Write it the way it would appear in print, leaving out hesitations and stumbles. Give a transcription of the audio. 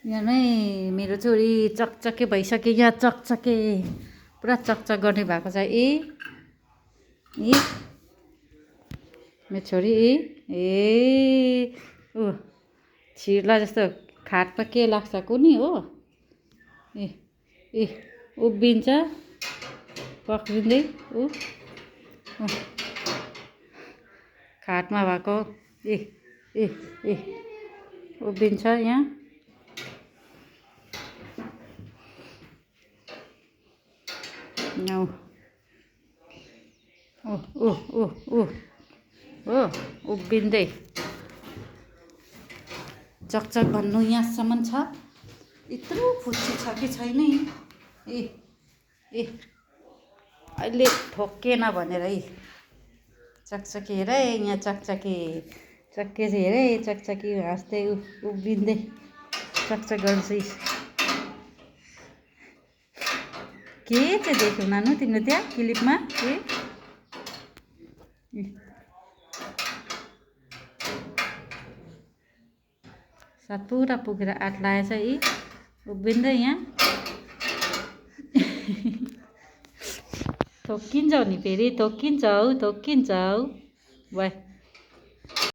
यहाँ नै मेरो छोरी चकचके भइसक्यो। यहाँ चकचके पुरा चकचक गर्ने भएको छ। मेरो छोरी ऊ छिर्ला जस्तो खाटमा के लाग्छ कुनी हो। उभिन्छ पक्रिँदै खाटमा भएको उभिन्छ यहाँ। उभिँदै चकचक भन्नु यहाँसम्म छ। यत्रो फुच्ची छ कि छैन अहिले ठोक्केन भनेर चकचकी हेर यहाँ चकचकी चक्के चाहिँ हेर चकचकी हाँस्दै उभिँदै चकचक गर्छ। के चाहिँ देख्यौ नानु तिम्रो त्यहाँ क्लिपमा सात पुरा पुगेर आठ लागेछ उभिँदै यहाँ। ठोक्किन्छौ नि फेरि ठोक्किन्छौ भयो।